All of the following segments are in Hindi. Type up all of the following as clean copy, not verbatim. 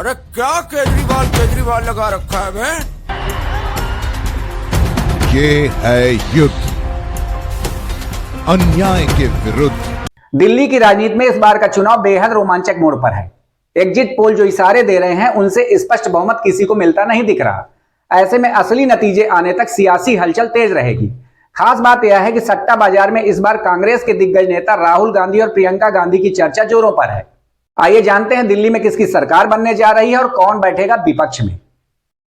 अरे क्या केजरीवाल केजरीवाल लगा रखा है बे? ये है युद्ध अन्याय के विरुद्ध। दिल्ली की राजनीति में इस बार का चुनाव बेहद रोमांचक मोड़ पर है। एग्जिट पोल जो इशारे दे रहे हैं उनसे स्पष्ट बहुमत किसी को मिलता नहीं दिख रहा। ऐसे में असली नतीजे आने तक सियासी हलचल तेज रहेगी। खास बात यह है कि सट्टा बाजार में इस बार कांग्रेस के दिग्गज नेता राहुल गांधी और प्रियंका गांधी की चर्चा जोरों पर है। आइए जानते हैं दिल्ली में किसकी सरकार बनने जा रही है और कौन बैठेगा विपक्ष में।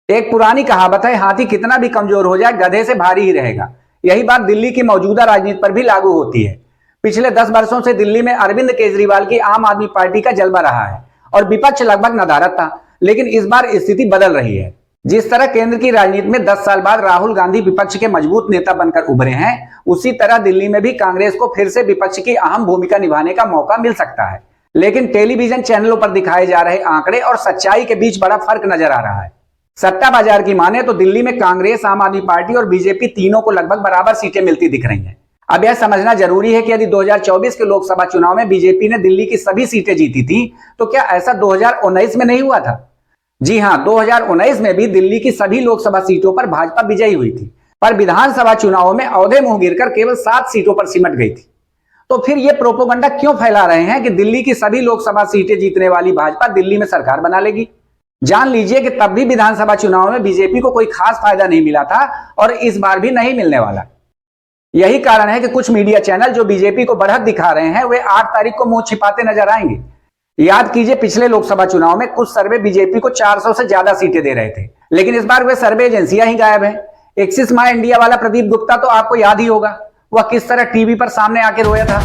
एक पुरानी कहावत है, हाथी कितना भी कमजोर हो जाए गधे से भारी ही रहेगा। यही बात दिल्ली की मौजूदा राजनीति पर भी लागू होती है। पिछले 10 वर्षों से दिल्ली में अरविंद केजरीवाल की आम आदमी पार्टी का जलवा रहा है और विपक्ष लगभग नदारद था, लेकिन इस बार स्थिति बदल रही है। जिस तरह केंद्र की राजनीति में 10 साल बाद राहुल गांधी विपक्ष के मजबूत नेता बनकर उभरे हैं, उसी तरह दिल्ली में भी कांग्रेस को फिर से विपक्ष की अहम भूमिका निभाने का मौका मिल सकता है। लेकिन टेलीविजन चैनलों पर दिखाए जा रहे आंकड़े और सच्चाई के बीच बड़ा फर्क नजर आ रहा है। सट्टा बाजार की माने तो दिल्ली में कांग्रेस, आम आदमी पार्टी और बीजेपी तीनों को लगभग बराबर सीटें मिलती दिख रही हैं। अब यह समझना जरूरी है कि यदि 2024 के लोकसभा चुनाव में बीजेपी ने दिल्ली की सभी सीटें जीती थी, तो क्या ऐसा 2019 में नहीं हुआ था? जी हां, 2019 में भी दिल्ली की सभी लोकसभा सीटों पर भाजपा विजयी हुई थी, पर विधानसभा चुनावों में औंधे मुंह गिरकर केवल 7 सीटों पर सिमट गई थी। तो फिर यह प्रोपोगंडा क्यों फैला रहे हैं कि दिल्ली की सभी लोकसभा सीटें जीतने वाली भाजपा दिल्ली में सरकार बना लेगी? जान लीजिए कि तब भी विधानसभा चुनाव में बीजेपी को कोई खास फायदा नहीं मिला था और इस बार भी नहीं मिलने वाला। यही कारण है कि कुछ मीडिया चैनल जो बीजेपी को बढ़त दिखा रहे हैं, वे 8 तारीख को मुंह छिपाते नजर आएंगे। याद कीजिए, पिछले लोकसभा चुनाव में कुछ सर्वे बीजेपी को 400 से ज्यादा सीटें दे रहे थे, लेकिन इस बार वे सर्वे एजेंसियां ही गायब हैं। एक्सिस माई इंडिया वाला प्रदीप गुप्ता तो आपको याद ही होगा, वह किस तरह टीवी पर सामने आके रोया था।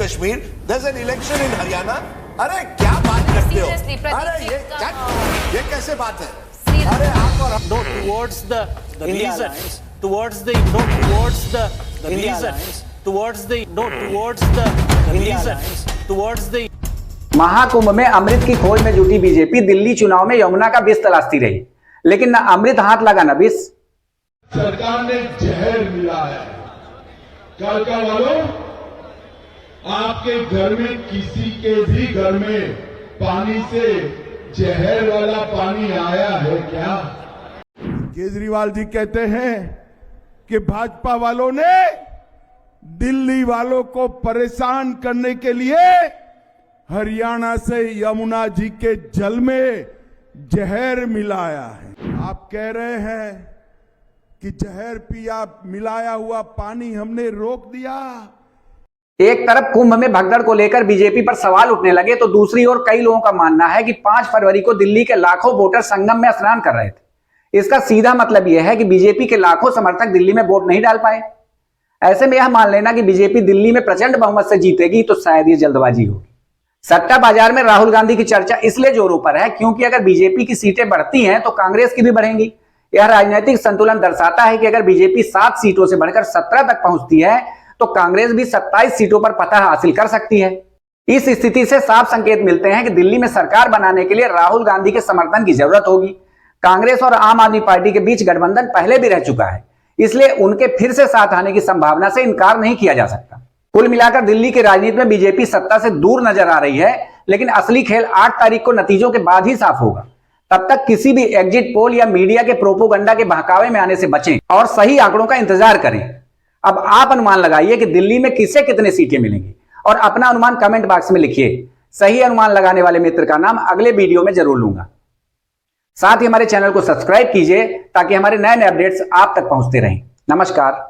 Kashmir, there's an election in Haryana. अरे क्या बात करते हो? अरे ये कैसे बात है? अरे आप और no towards the reason, towards the no towards the reason, towards the no towards the reason, towards the Mahakumbh में अमृत की खोज में जुटी बीजेपी दिल्ली चुनाव में यमुना का विष तलाशती रही, लेकिन न अमृत हाथ लगा न विष। सरकार ने जहर मिला है। कालका वालों, आपके घर में किसी के भी घर में पानी से जहर वाला पानी आया है क्या? केजरीवाल जी कहते हैं कि भाजपा वालों ने दिल्ली वालों को परेशान करने के लिए हरियाणा से यमुना जी के जल में जहर मिलाया है। आप कह रहे हैं कि जहर पिया, मिलाया हुआ पानी हमने रोक दिया। एक तरफ कुंभ में भगदड़ को लेकर बीजेपी पर सवाल उठने लगे, तो दूसरी ओर कई लोगों का मानना है कि 5 फरवरी को दिल्ली के लाखों वोटर संगम में स्नान कर रहे थे। इसका सीधा मतलब यह है कि बीजेपी के लाखों समर्थक दिल्ली में वोट नहीं डाल पाए। ऐसे में यह मान लेना कि बीजेपी दिल्ली में प्रचंड बहुमत से जीतेगी तो शायद ये जल्दबाजी होगी। सट्टा बाजार में राहुल गांधी की चर्चा इसलिए जोरों पर है क्योंकि अगर बीजेपी की सीटें बढ़ती हैं तो कांग्रेस की भी बढ़ेंगी। यह राजनीतिक संतुलन दर्शाता है कि अगर बीजेपी 7 सीटों से बढ़कर 17 तक पहुंचती है तो कांग्रेस भी 27 सीटों पर फतह हासिल कर सकती है। इस स्थिति से साफ संकेत मिलते हैं कि दिल्ली में सरकार बनाने के लिए राहुल गांधी के समर्थन की जरूरत होगी। कांग्रेस और आम आदमी पार्टी के बीच गठबंधन पहले भी रह चुका है, इसलिए उनके फिर से साथ आने की संभावना से इनकार नहीं किया जा सकता। कुल मिलाकर दिल्ली की राजनीति में बीजेपी सत्ता से दूर नजर आ रही है, लेकिन असली खेल 8 तारीख को नतीजों के बाद ही साफ होगा। तब तक किसी भी एग्जिट पोल या मीडिया के प्रोपोगंडा के बहकावे में आने से बचें और सही आंकड़ों का इंतजार करें। अब आप अनुमान लगाइए कि दिल्ली में किसे कितने सीटें मिलेंगी और अपना अनुमान कमेंट बॉक्स में लिखिए। सही अनुमान लगाने वाले मित्र का नाम अगले वीडियो में जरूर लूंगा। साथ ही हमारे चैनल को सब्सक्राइब कीजिए ताकि हमारे नए अपडेट्स आप तक पहुंचते रहें। नमस्कार।